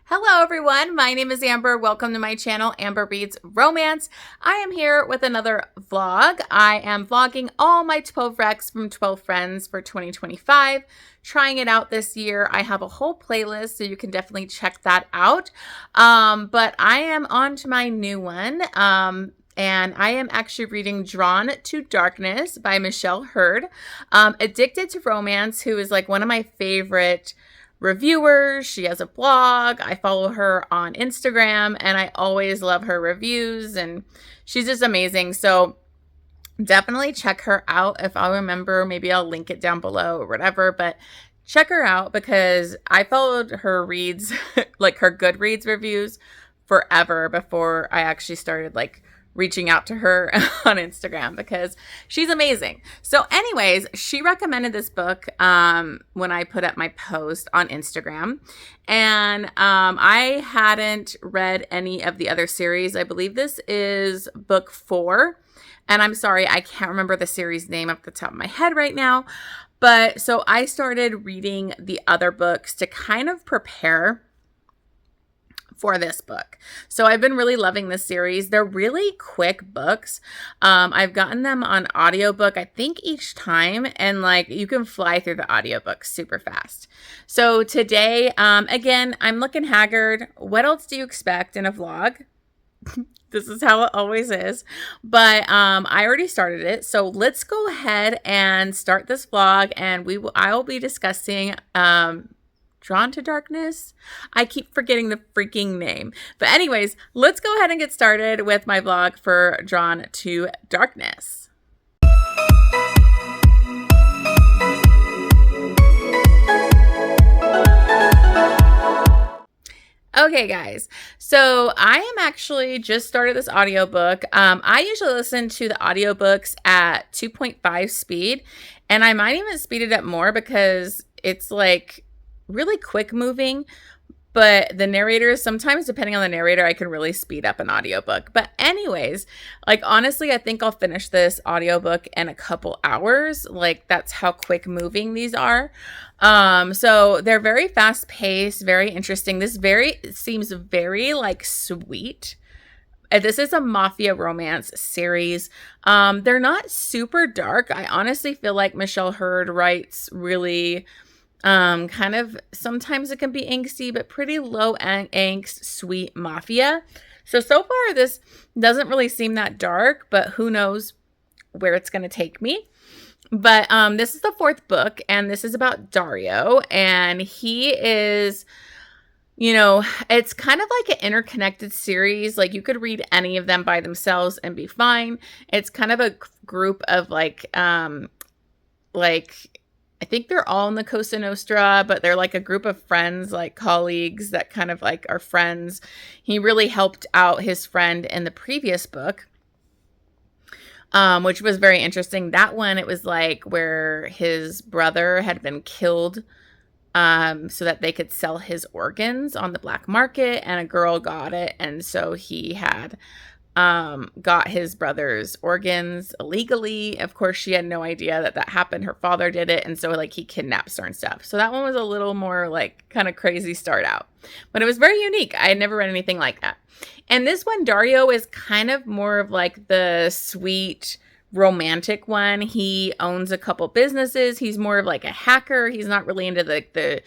Hello everyone, my name is Amber. Welcome to my channel, Amber Reads Romance. I am here with another vlog. I am vlogging all my 12 recs from 12 friends for 2025. Trying it out this year. I have a whole playlist, so you can definitely check that out. But I am on to my new one. And I am actually reading Drawn to Darkness by Michelle Hurd. Addicted to Romance, who is like one of my favorite reviewers. She has a blog. I follow her on Instagram and I always love her reviews and she's just amazing. So definitely check her out. If I remember, maybe I'll link it down below or whatever, but check her out because I followed her reads, like her Goodreads reviews forever before I actually started like reaching out to her on Instagram because she's amazing. So anyways, she recommended this book when I put up my post on Instagram. And I hadn't read any of the other series. I believe this is book 4. And I'm sorry, I can't remember the series name off the top of my head right now. But so I started reading the other books to kind of prepare for this book. So I've been really loving this series. They're really quick books. I've gotten them on audiobook, I think each time, and like you can fly through the audiobook super fast. So today, again, I'm looking haggard. What else do you expect in a vlog? This is how it always is. But I already started it. So let's go ahead and start this vlog and I will be discussing Drawn to Darkness. I keep forgetting the freaking name. But anyways, let's go ahead and get started with my vlog for Drawn to Darkness. Okay, guys, so I am actually just started this audiobook. I usually listen to the audiobooks at 2.5 speed, and I might even speed it up more because it's like really quick moving, but the narrators, sometimes depending on the narrator, I can really speed up an audiobook. But anyways, like honestly, I think I'll finish this audiobook in a couple hours. Like that's how quick moving these are. So they're very fast paced, very interesting. This seems very like sweet. This is a Mafia romance series. They're not super dark. I honestly feel like Michelle Hurd writes really kind of, sometimes it can be angsty, but pretty low angst, sweet Mafia. So far this doesn't really seem that dark, but who knows where it's going to take me. But this is the 4th book, and this is about Dario, and he is, you know, it's kind of like an interconnected series. Like you could read any of them by themselves and be fine. It's kind of a group of like I think they're all in the Cosa Nostra, but they're like a group of friends, like colleagues that kind of like are friends. He really helped out his friend in the previous book, which was very interesting. That one, it was like where his brother had been killed so that they could sell his organs on the black market, and a girl got it. And so he had got his brother's organs illegally. Of course, she had no idea that happened. Her father did it. And so like he kidnaps her and stuff. So that one was a little more like kind of crazy start out, but it was very unique. I had never read anything like that. And this one, Dario, is kind of more of like the sweet romantic one. He owns a couple businesses. He's more of like a hacker. He's not really into the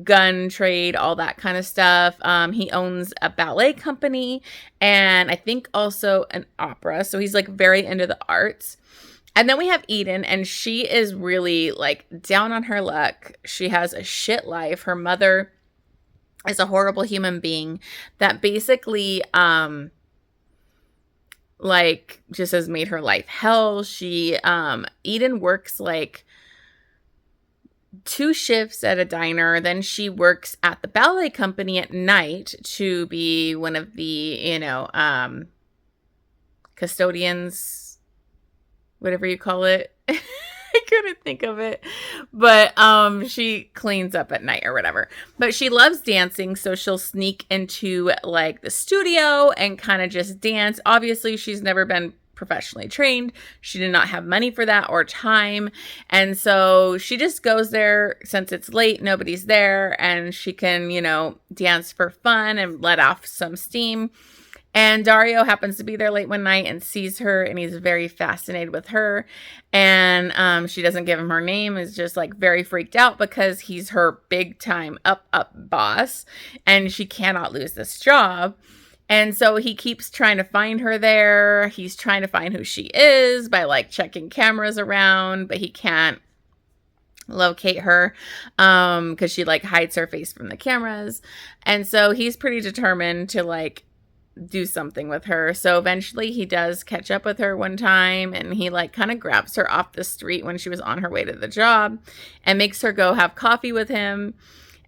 gun trade, all that kind of stuff. He owns a ballet company and I think also an opera. So he's like very into the arts. And then we have Eden, and she is really like down on her luck. She has a shit life. Her mother is a horrible human being that basically like just has made her life hell. She Eden works like 2 shifts at a diner. Then she works at the ballet company at night to be one of the, you know, custodians, whatever you call it. I couldn't think of it, but she cleans up at night or whatever. But she loves dancing, so she'll sneak into like the studio and kind of just dance. Obviously, she's never been professionally trained. She did not have money for that or time. And so she just goes there since it's late, nobody's there, and she can, dance for fun and let off some steam. And Dario happens to be there late one night and sees her, and he's very fascinated with her. And she doesn't give him her name, is just like very freaked out because he's her big time up boss, and she cannot lose this job. And so he keeps trying to find her there. He's trying to find who she is by like checking cameras around, but he can't locate her because she like hides her face from the cameras. And so he's pretty determined to like do something with her. So eventually he does catch up with her one time, and he like kind of grabs her off the street when she was on her way to the job and makes her go have coffee with him.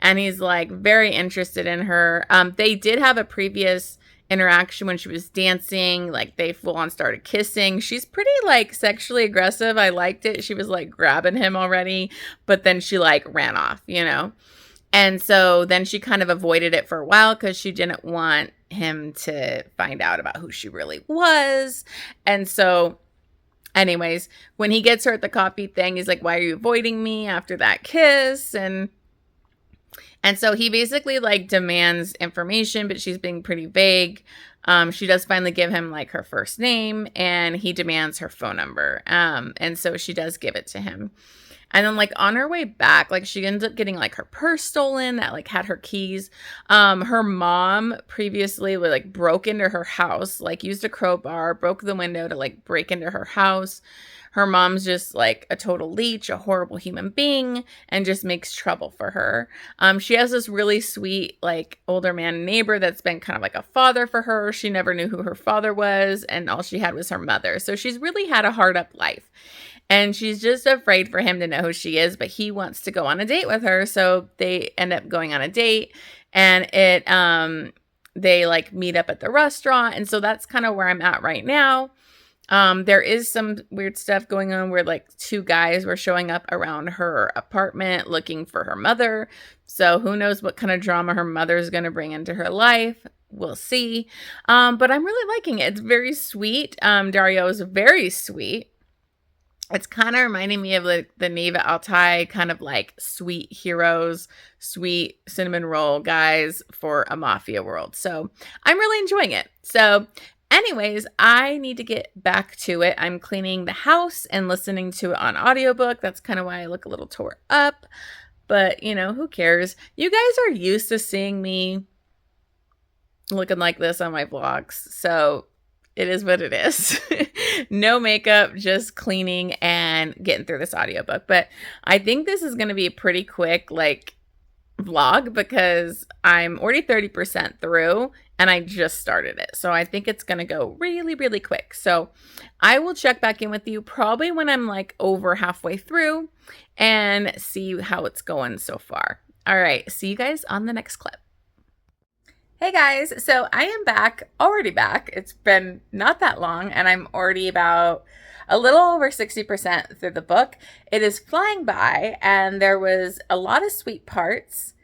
And he's like very interested in her. They did have a previous interaction when she was dancing. Like they full on started kissing. She's pretty like sexually aggressive. I liked it. She was like grabbing him already, but then she like ran off, And so then she kind of avoided it for a while because she didn't want him to find out about who she really was. And so anyways, when he gets her at the coffee thing, he's like, why are you avoiding me after that kiss? And so he basically like demands information, but she's being pretty vague. She does finally give him like her first name, and he demands her phone number. And so she does give it to him. And then like on her way back, like she ends up getting like her purse stolen that like had her keys. Her mom previously like broke into her house, like used a crowbar, broke the window to like break into her house. Her mom's just like a total leech, a horrible human being, and just makes trouble for her. She has this really sweet, like older man neighbor that's been kind of like a father for her. She never knew who her father was, and all she had was her mother. So she's really had a hard up life. And she's just afraid for him to know who she is, but he wants to go on a date with her. So they end up going on a date, and they like meet up at the restaurant. And so that's kind of where I'm at right now. There is some weird stuff going on where like two guys were showing up around her apartment looking for her mother. So who knows what kind of drama her mother is going to bring into her life. We'll see. But I'm really liking it. It's very sweet. Dario is very sweet. It's kind of reminding me of like the Neva Altai kind of like sweet heroes, sweet cinnamon roll guys for a Mafia world. So I'm really enjoying it. So anyways, I need to get back to it. I'm cleaning the house and listening to it on audiobook. That's kind of why I look a little tore up. But, who cares? You guys are used to seeing me looking like this on my vlogs. So it is what it is. No makeup, just cleaning and getting through this audiobook. But I think this is going to be a pretty quick like vlog because I'm already 30% through and I just started it. So I think it's going to go really, really quick. So I will check back in with you probably when I'm like over halfway through and see how it's going so far. All right. See you guys on the next clip. Hey guys, so I am already back. It's been not that long, and I'm already about a little over 60% through the book. It is flying by, and there was a lot of sweet parts,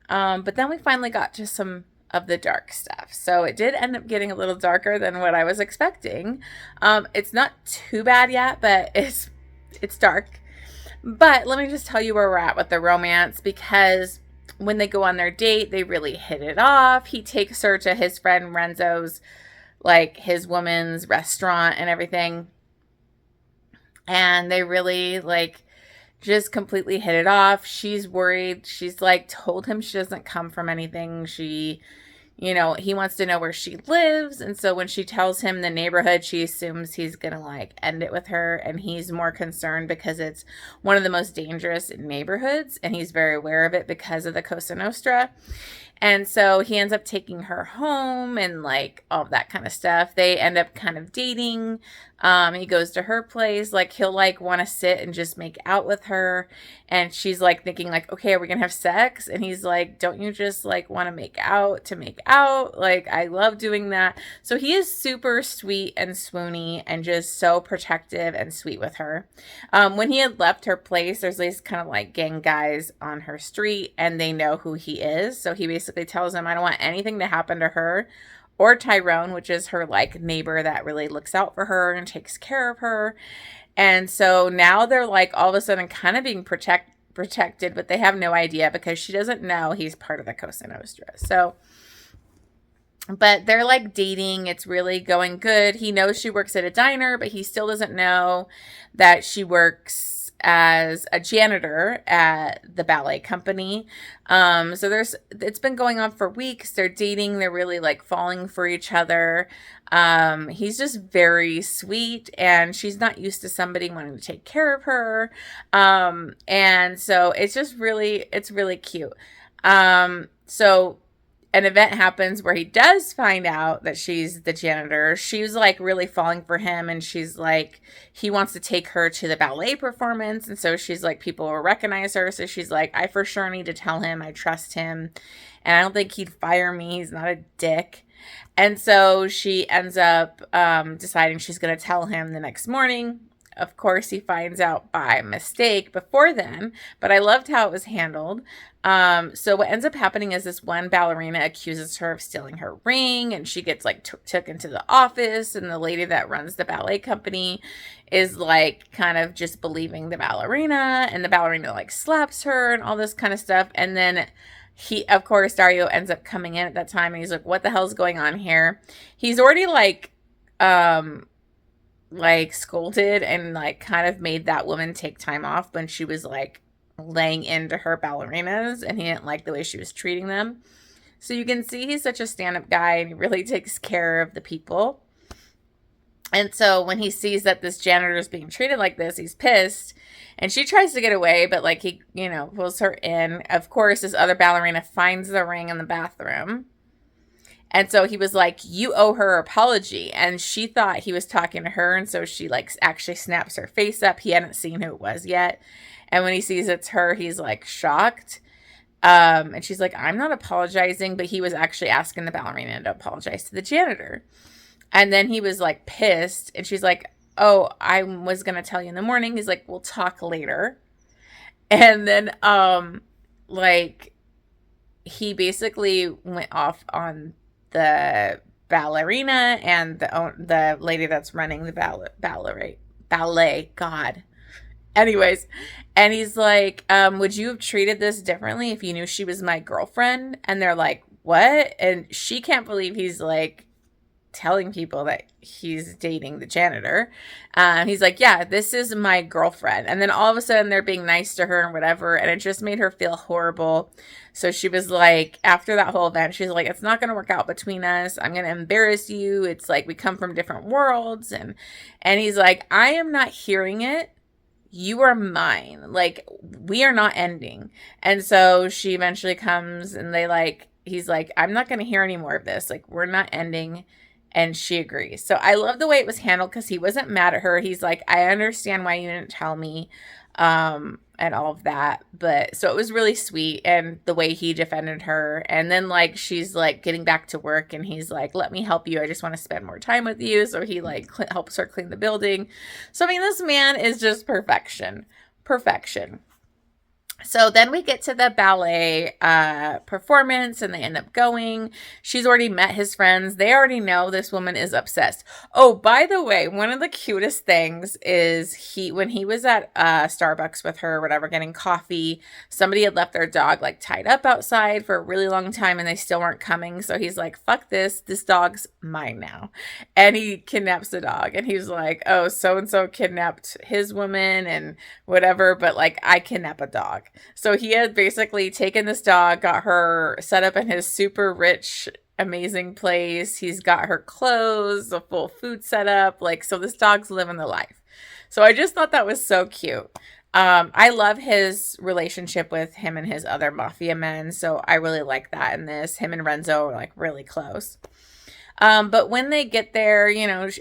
but then we finally got to some of the dark stuff. So it did end up getting a little darker than what I was expecting. It's not too bad yet, but it's dark. But let me just tell you where we're at with the romance, because when they go on their date, they really hit it off. He takes her to his friend Renzo's, like his woman's restaurant and everything. And they really like just completely hit it off. She's worried. She's like told him she doesn't come from anything. She, he wants to know where she lives. And so when she tells him the neighborhood, she assumes he's going to like end it with her. And he's more concerned because it's one of the most dangerous neighborhoods. And he's very aware of it because of the Cosa Nostra. And so he ends up taking her home and like all of that kind of stuff. They end up kind of dating. He goes to her place. Like he'll like want to sit and just make out with her. And she's like thinking like, okay, are we going to have sex? And he's like, don't you just like want to make out to make out? Like I love doing that. So he is super sweet and swoony and just so protective and sweet with her. When he had left her place, there's these kind of like gang guys on her street and they know who he is. So he basically tells them, I don't want anything to happen to her or Tyrone, which is her like neighbor that really looks out for her and takes care of her. And so now they're like all of a sudden kind of being protected, but they have no idea because she doesn't know he's part of the Cosa Nostra. So, but they're like dating. It's really going good. He knows she works at a diner, but he still doesn't know that she works as a janitor at the ballet company. So it's been going on for weeks. They're dating. They're really like falling for each other. He's just very sweet, and she's not used to somebody wanting to take care of her. And so it's really cute. So an event happens where he does find out that she's the janitor. She's like really falling for him, and she's like, he wants to take her to the ballet performance. And so she's like, people will recognize her. So she's like, I for sure need to tell him. I trust him, and I don't think he'd fire me. He's not a dick. And so she ends up deciding she's going to tell him the next morning. Of course, he finds out by mistake before then, but I loved how it was handled. So what ends up happening is this one ballerina accuses her of stealing her ring, and she gets like took into the office, and the lady that runs the ballet company is like kind of just believing the ballerina, and the ballerina like slaps her and all this kind of stuff. And then of course, Dario ends up coming in at that time, and he's like, what the hell's going on here? He's already like scolded and like kind of made that woman take time off when she was like laying into her ballerinas, and he didn't like the way she was treating them. So you can see he's such a stand-up guy, and he really takes care of the people. And so when he sees that this janitor is being treated like this, he's pissed, and she tries to get away, but like he, pulls her in. Of course, this other ballerina finds the ring in the bathroom. And so he was like, you owe her an apology. And she thought he was talking to her. And so she like actually snaps her face up. He hadn't seen who it was yet. And when he sees it's her, he's like shocked. And she's like, I'm not apologizing. But he was actually asking the ballerina to apologize to the janitor. And then he was like pissed. And she's like, oh, I was going to tell you in the morning. He's like, we'll talk later. And then he basically went off on the ballerina and the lady that's running the ballet. God. Anyways, and he's like, would you have treated this differently if you knew she was my girlfriend? And they're like, what? And she can't believe he's like telling people that he's dating the janitor. He's like, yeah, this is my girlfriend. And then all of a sudden they're being nice to her and whatever, and it just made her feel horrible. So she was like, after that whole event, she's like, it's not going to work out between us. I'm going to embarrass you. It's like we come from different worlds. And he's like, I am not hearing it. You are mine. Like, we are not ending. And so she eventually comes, and he's like, I'm not going to hear any more of this. Like, we're not ending. And she agrees. So I love the way it was handled, because he wasn't mad at her. He's like, I understand why you didn't tell me, and all of that. But so it was really sweet, and the way he defended her. And then like she's like getting back to work, and he's like, let me help you. I just want to spend more time with you. So he like helps her clean the building. So I mean, this man is just perfection. So then we get to the ballet performance, and they end up going. She's already met his friends. They already know this woman is obsessed. Oh, by the way, one of the cutest things is when he was at Starbucks with her or whatever, getting coffee, somebody had left their dog like tied up outside for a really long time, and they still weren't coming. So he's like, fuck this. This dog's mine now. And he kidnaps the dog. And he's like, oh, so-and-so kidnapped his woman and whatever, but like I kidnap a dog. So he had basically taken this dog, got her set up in his super rich, amazing place. He's got her clothes, a full food setup. Like, so this dog's living the life. So I just thought that was so cute. I love his relationship with him and his other Mafia men. So I really like that in this. Him and Renzo are like really close. But when they get there,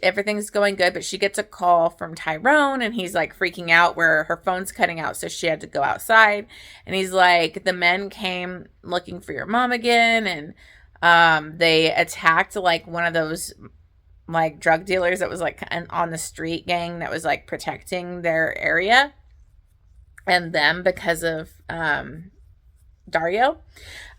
everything's going good, but she gets a call from Tyrone, and he's like freaking out where her phone's cutting out. So she had to go outside, and he's like, the men came looking for your mom again. And, they attacked like one of those like drug dealers that was like an on the street gang that was like protecting their area and them because of, Dario.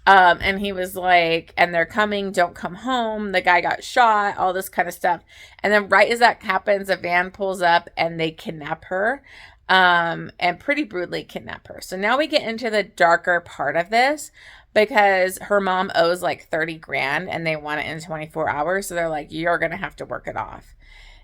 And he was like, and they're coming, don't come home. The guy got shot, all this kind of stuff. And then right as that happens, a van pulls up and they kidnap her, and pretty brutally kidnap her. So now we get into the darker part of this because her mom owes like 30 grand and they want it in 24 hours. So they're like, you're going to have to work it off.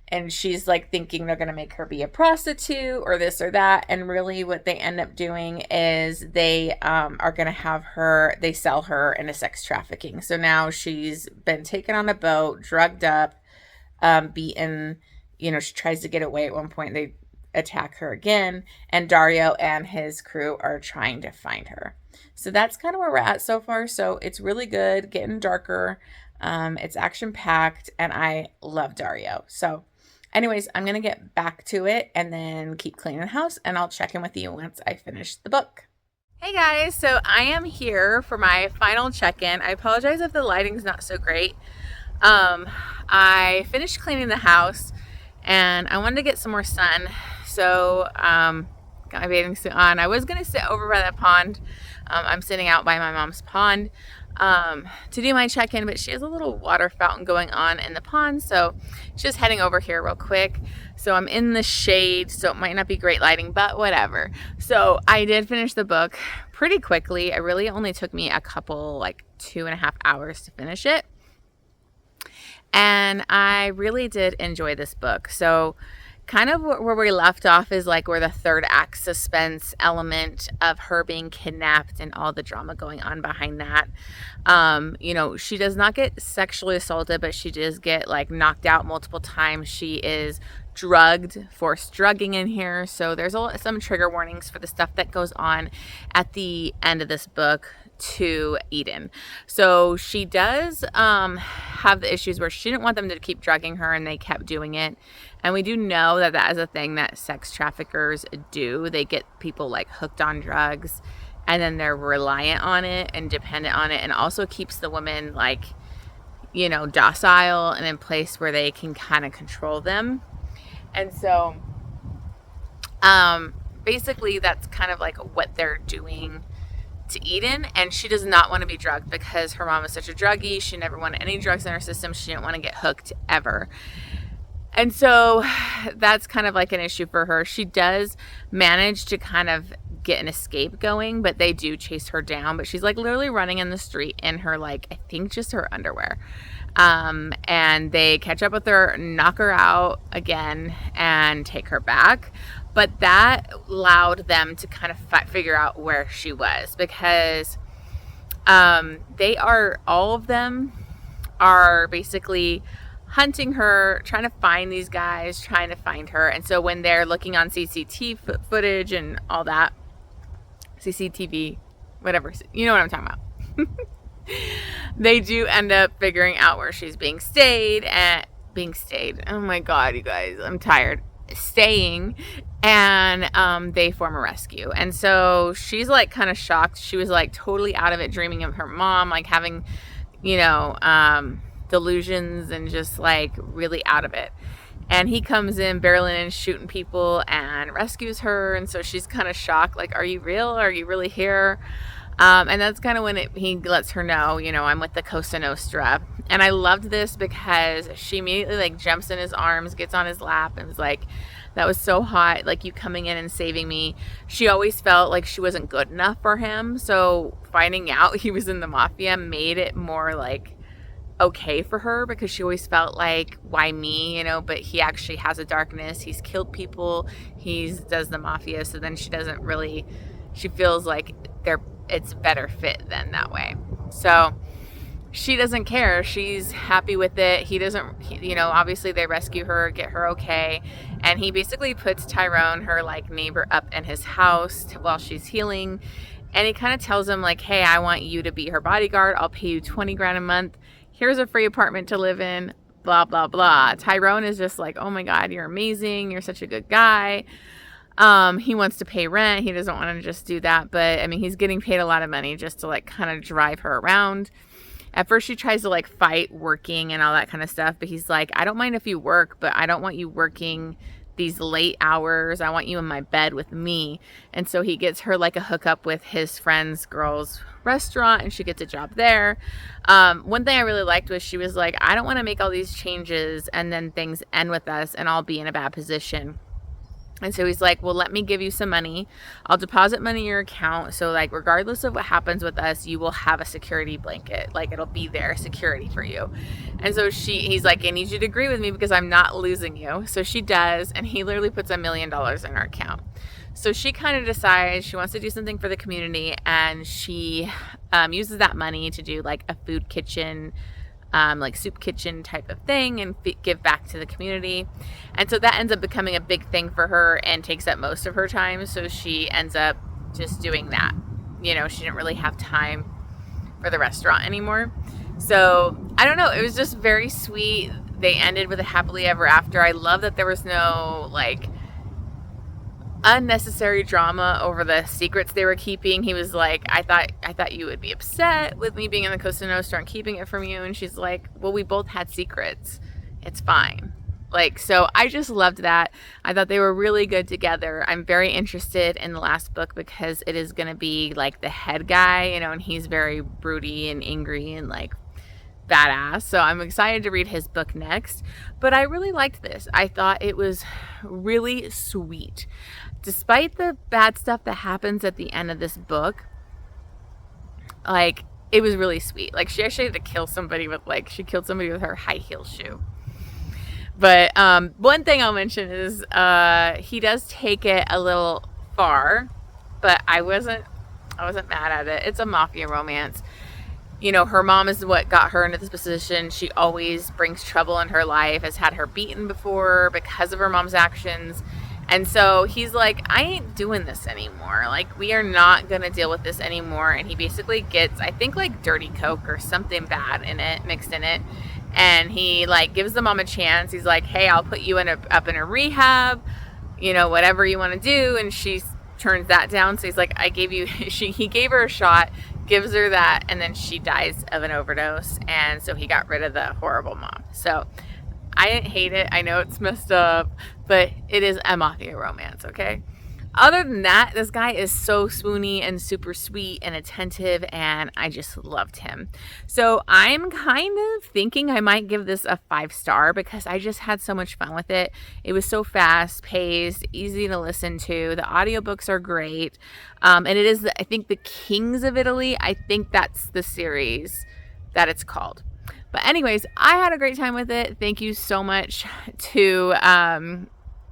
And she's like thinking they're going to make her be a prostitute or this or that. And really what they end up doing is they are going to have her, they sell her into sex trafficking. So now she's been taken on a boat, drugged up, beaten. She tries to get away at one point. They attack her again. And Dario and his crew are trying to find her. So that's kind of where we're at so far. So it's really good, getting darker. It's action packed and I love Dario. So anyways, I'm going to get back to it and then keep cleaning the house, and I'll check in with you once I finish the book. Hey guys, so I am here for my final check-in. I apologize if the lighting's not so great. I finished cleaning the house and I wanted to get some more sun. So, got my bathing suit on. I was going to sit over by that pond. I'm sitting out by my mom's pond to do my check-in, but she has a little water fountain going on in the pond, so just heading over here real quick. So I'm in the shade, so it might not be great lighting, but whatever. So I did finish the book pretty quickly. It really only took me a couple, like 2.5 hours to finish it, and I really did enjoy this book. So kind of where we left off is like where the third act suspense element of her being kidnapped and all the drama going on behind that. She does not get sexually assaulted, but she does get like knocked out multiple times. She is drugged, forced drugging in here. So there's some trigger warnings for the stuff that goes on at the end of this book to Eden. So she does have the issues where she didn't want them to keep drugging her and they kept doing it. And we do know that that is a thing that sex traffickers do. They get people like hooked on drugs and then they're reliant on it and dependent on it, and also keeps the women like, docile and in place where they can kind of control them. And so basically that's kind of like what they're doing to Eden, and she does not want to be drugged because her mom is such a druggie. She never wanted any drugs in her system. She didn't want to get hooked ever. And so that's kind of like an issue for her. She does manage to kind of get an escape going, but they do chase her down. But she's like literally running in the street in her, like, I think just her underwear. And they catch up with her, knock her out again, and take her back. But that allowed them to kind of figure out where she was, because all of them are basically hunting her, trying to find these guys, trying to find her. And so when they're looking on CCTV footage and all that, CCTV, whatever, you know what I'm talking about. They do end up figuring out where she's being stayed. Oh my God, you guys, I'm tired. Staying. And they form a rescue. And so she's like kind of shocked. She was like totally out of it, dreaming of her mom, like having, delusions and just like really out of it. And he comes in barreling in, shooting people, and rescues her. And so she's kind of shocked, like, are you real? Are you really here? And that's kind of when he lets her know, I'm with the Cosa Nostra. And I loved this because she immediately like jumps in his arms, gets on his lap, and was like, that was so hot, like you coming in and saving me. She always felt like she wasn't good enough for him. So finding out he was in the Mafia made it more like okay for her, because she always felt like, why me, but he actually has a darkness. He's killed people. He does the Mafia. So then she feels like it's better fit than that way. So she doesn't care. She's happy with it. He doesn't, obviously they rescue her, get her okay. And he basically puts Tyrone, her like neighbor, up in his house while she's healing. And he kind of tells him like, hey, I want you to be her bodyguard. I'll pay you 20 grand a month. Here's a free apartment to live in, blah, blah, blah. Tyrone is just like, oh my God, you're amazing. You're such a good guy. He wants to pay rent. He doesn't want to just do that. But I mean, he's getting paid a lot of money just to like kind of drive her around. At first she tries to like fight working and all that kind of stuff. But he's like, I don't mind if you work, but I don't want you working these late hours. I want you in my bed with me. And so he gets her like a hookup with his friend's girl's restaurant, and she gets a job there. One thing I really liked was she was like, I don't want to make all these changes and then things end with us and I'll be in a bad position. And so he's like, well, let me give you some money. I'll deposit money in your account. So like, regardless of what happens with us, you will have a security blanket. Like, it'll be there, security for you. And so he's like, I need you to agree with me because I'm not losing you. So she does. And he literally puts $1 million in her account. So she kind of decides she wants to do something for the community. And she uses that money to do like a food kitchen, like soup kitchen type of thing, and give back to the community. And so that ends up becoming a big thing for her and takes up most of her time. So she ends up just doing that. You know, she didn't really have time for the restaurant anymore. So I don't know. It was just very sweet. They ended with a happily ever after. I love that there was no like unnecessary drama over the secrets they were keeping. He was like, I thought you would be upset with me being in the Costa Nostra and keeping it from you. And she's like, well, we both had secrets. It's fine. Like, so I just loved that. I thought they were really good together. I'm very interested in the last book because it is going to be like the head guy, you know, and he's very broody and angry and like badass. So I'm excited to read his book next. But I really liked this. I thought it was really sweet. Despite the bad stuff that happens at the end of this book, like, it was really sweet. Like, she actually had to kill somebody with, like, she killed somebody with her high heel shoe. But one thing I'll mention is he does take it a little far, but I wasn't mad at it. It's a mafia romance. You know, her mom is what got her into this position. She always brings trouble in her life, has had her beaten before because of her mom's actions. And so he's like, I ain't doing this anymore. Like, we are not going to deal with this anymore. And he basically gets, I think, like dirty Coke or something bad in it, mixed in it. And he like gives the mom a chance. He's like, hey, I'll put you up in a rehab, you know, whatever you want to do. And she turns that down. So he's like, he gave her a shot, gives her that, and then she dies of an overdose. And so he got rid of the horrible mom. So I didn't hate it. I know it's messed up, but it is a mafia romance, okay? Other than that, this guy is so swoony and super sweet and attentive, and I just loved him. So I'm kind of thinking I might give this a 5-star because I just had so much fun with it. It was so fast-paced, easy to listen to. The audiobooks are great. And it is, I think, The Kings of Italy. I think that's the series that it's called. But anyways, I had a great time with it. Thank you so much to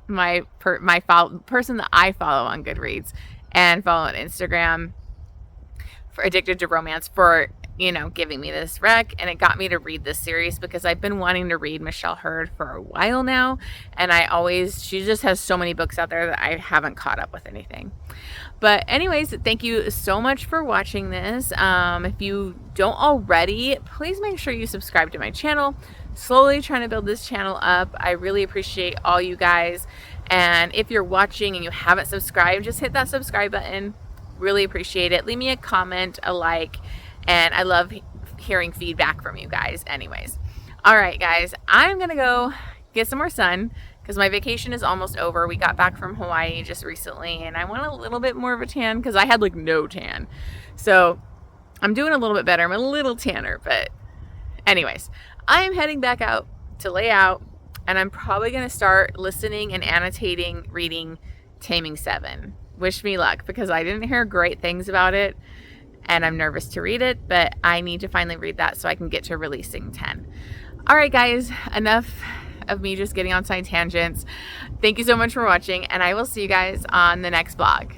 my person that I follow on Goodreads and follow on Instagram for Addicted to Romance for, you know, giving me this rec. And it got me to read this series because I've been wanting to read Michelle Hurd for a while now. And she just has so many books out there that I haven't caught up with anything. But anyways, thank you so much for watching this. If you don't already, please make sure you subscribe to my channel. Slowly trying to build this channel up. I really appreciate all you guys. And if you're watching and you haven't subscribed, just hit that subscribe button. Really appreciate it. Leave me a comment, a like, and I love hearing feedback from you guys anyways. All right, guys, I'm going to go get some more sun because my vacation is almost over. We got back from Hawaii just recently, and I want a little bit more of a tan because I had like no tan. So I'm doing a little bit better. I'm a little tanner, but anyways, I am heading back out to lay out, and I'm probably going to start listening and annotating, reading Taming 7. Wish me luck because I didn't hear great things about it, and I'm nervous to read it, but I need to finally read that so I can get to releasing 10. All right, guys, enough of me just getting on side tangents. Thank you so much for watching, and I will see you guys on the next vlog.